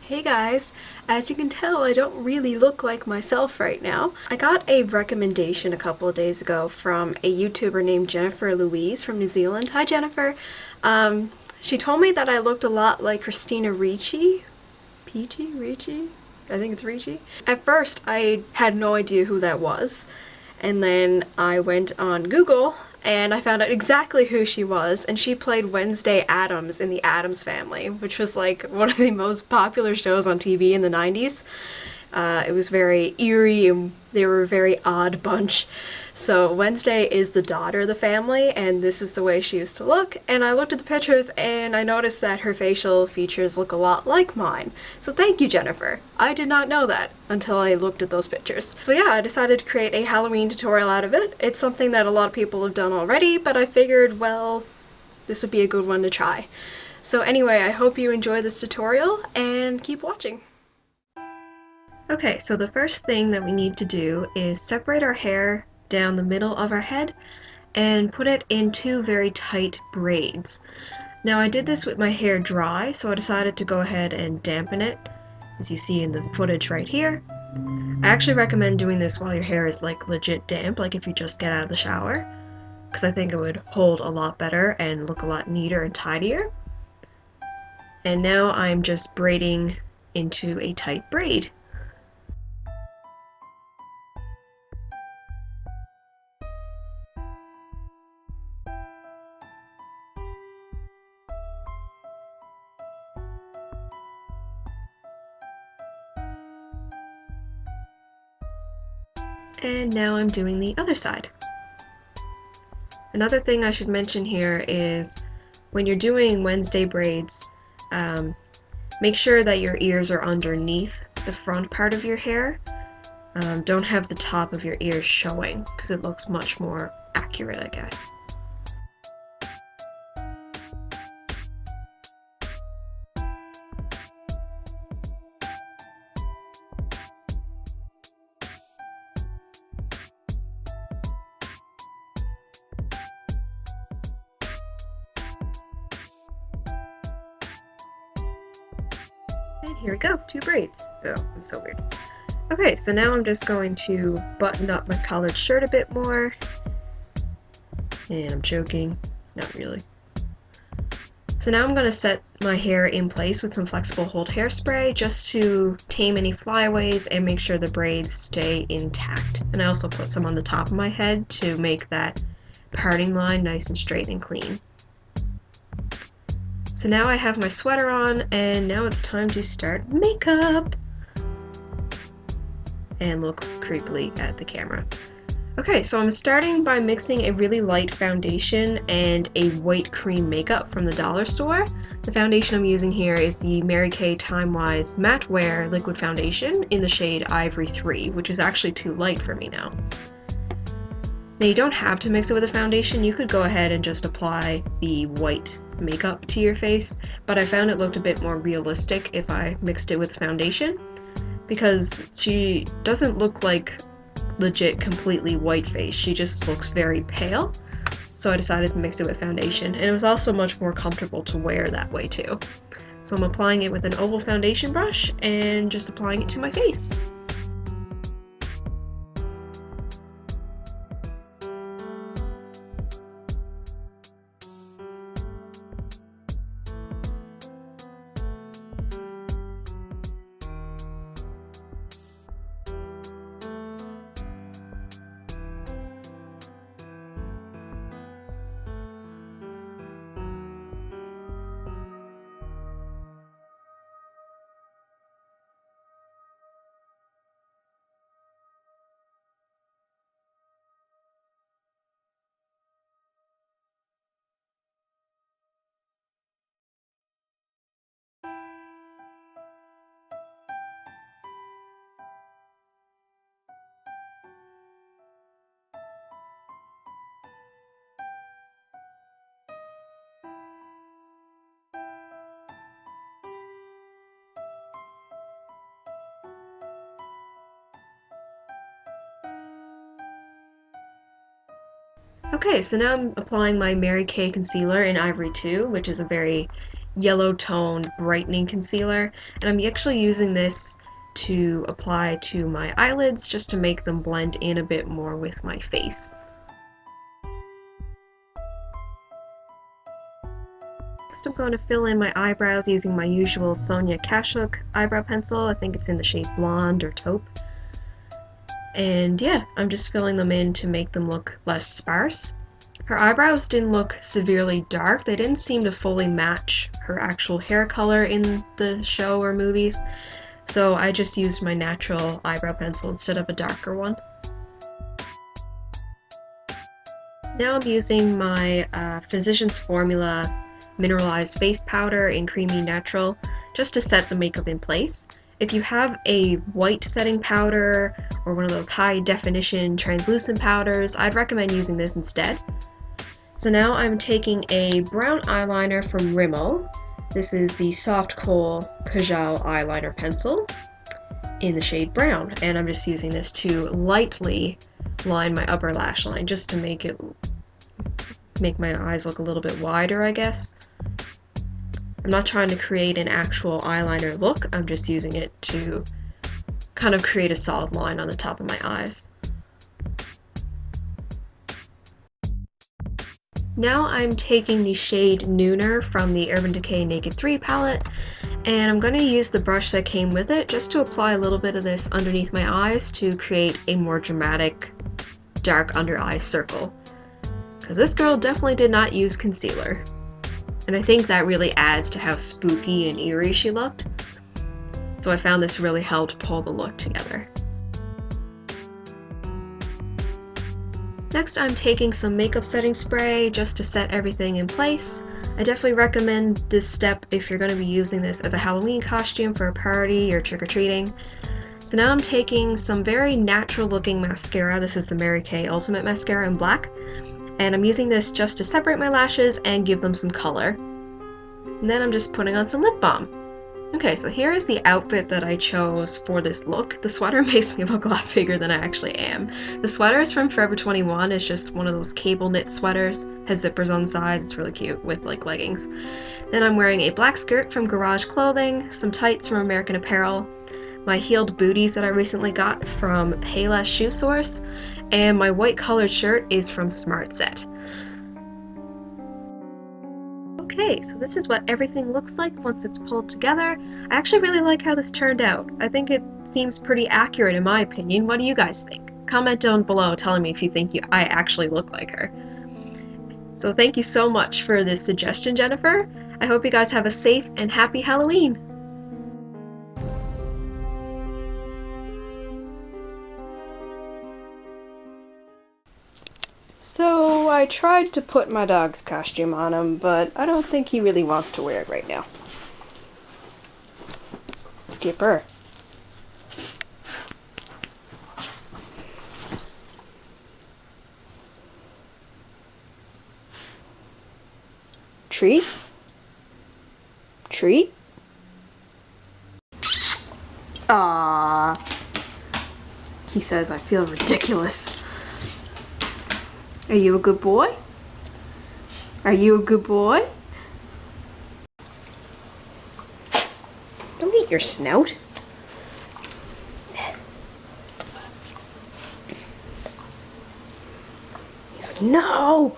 Hey guys, as you can tell, I don't really look like myself right now. I got a recommendation a couple of days ago from a YouTuber named JenniiferLouiise from New Zealand. Hi Jennifer. She told me that I looked a lot like Christina Ricci. Peachy? Ricci? I think it's Ricci. At first, I had no idea who that was. And then I went on Google and I found out exactly who she was, and she played Wednesday Addams in the Addams Family, which was like one of the most popular shows on TV in the 90s. It was very eerie and they were a very odd bunch. So Wednesday is the daughter of the family, and this is the way she used to look. And I looked at the pictures and I noticed that her facial features look a lot like mine. So thank you, Jennifer. I did not know that until I looked at those pictures. So yeah, I decided to create a Halloween tutorial out of it. It's something that a lot of people have done already, but I figured, well, this would be a good one to try. So anyway, I hope you enjoy this tutorial and keep watching. Okay, so the first thing that we need to do is separate our hair down the middle of our head and put it in two very tight braids. Now I did this with my hair dry, so I decided to go ahead and dampen it, as you see in the footage right here. I actually recommend doing this while your hair is like legit damp, like if you just get out of the shower, because I think it would hold a lot better and look a lot neater and tidier. And now I'm just braiding into a tight braid. And now I'm doing the other side. Another thing I should mention here is when you're doing Wednesday braids, make sure that your ears are underneath the front part of your hair. Don't have the top of your ears showing because it looks much more accurate, I guess. And here we go, two braids. Oh, I'm so weird. Okay, so now I'm just going to button up my collared shirt a bit more. And I'm joking, not really. So now I'm going to set my hair in place with some flexible hold hairspray just to tame any flyaways and make sure the braids stay intact. And I also put some on the top of my head to make that parting line nice and straight and clean. So now I have my sweater on, and now it's time to start makeup and look creepily at the camera. Okay, so I'm starting by mixing a really light foundation and a white cream makeup from the dollar store. The foundation I'm using here is the Mary Kay Time Wise Matte Wear Liquid Foundation in the shade Ivory 3, which is actually too light for me now. Now you don't have to mix it with a foundation, you could go ahead and just apply the white makeup to your face, but I found it looked a bit more realistic if I mixed it with foundation, because she doesn't look like legit completely white face, she just looks very pale, so I decided to mix it with foundation, and it was also much more comfortable to wear that way too. So I'm applying it with an oval foundation brush and just applying it to my face. Okay, so now I'm applying my Mary Kay concealer in Ivory 2, which is a very yellow tone brightening concealer, and I'm actually using this to apply to my eyelids just to make them blend in a bit more with my face. Next I'm going to fill in my eyebrows using my usual Sonia Kashuk eyebrow pencil. I think it's in the shade Blonde or Taupe. And yeah, I'm just filling them in to make them look less sparse. Her eyebrows didn't look severely dark. They didn't seem to fully match her actual hair color in the show or movies. So I just used my natural eyebrow pencil instead of a darker one. Now I'm using my Physicians Formula mineralized face powder in Creamy Natural just to set the makeup in place. If you have a white setting powder or one of those high definition translucent powders, I'd recommend using this instead. So now I'm taking a brown eyeliner from Rimmel. This is the Soft Kohl Kajal eyeliner pencil in the shade Brown, and I'm just using this to lightly line my upper lash line just to make my eyes look a little bit wider, I guess. I'm not trying to create an actual eyeliner look, I'm just using it to kind of create a solid line on the top of my eyes. Now I'm taking the shade Nooner from the Urban Decay Naked 3 palette, and I'm going to use the brush that came with it just to apply a little bit of this underneath my eyes to create a more dramatic dark under eye circle. Because this girl definitely did not use concealer. And I think that really adds to how spooky and eerie she looked. So I found this really helped pull the look together. Next I'm taking some makeup setting spray just to set everything in place. I definitely recommend this step if you're going to be using this as a Halloween costume for a party or trick-or-treating. So now I'm taking some very natural looking mascara. This is the Mary Kay Ultimate Mascara in black. And I'm using this just to separate my lashes and give them some color. And then I'm just putting on some lip balm. Okay, so here is the outfit that I chose for this look. The sweater makes me look a lot bigger than I actually am. The sweater is from Forever 21. It's just one of those cable knit sweaters. Has zippers on the side. It's really cute with like leggings. Then I'm wearing a black skirt from Garage Clothing, some tights from American Apparel, my heeled booties that I recently got from Payless Shoe Source, and my white colored shirt is from Smart Set. Okay, so this is what everything looks like once it's pulled together. I actually really like how this turned out. I think it seems pretty accurate in my opinion. What do you guys think? Comment down below telling me if you think I actually look like her. So thank you so much for this suggestion, Jennifer. I hope you guys have a safe and happy Halloween. So I tried to put my dog's costume on him, but I don't think he really wants to wear it right now. Skipper. Treat? Treat? Ah. He says I feel ridiculous. Are you a good boy? Are you a good boy? Don't eat your snout. He's like, no!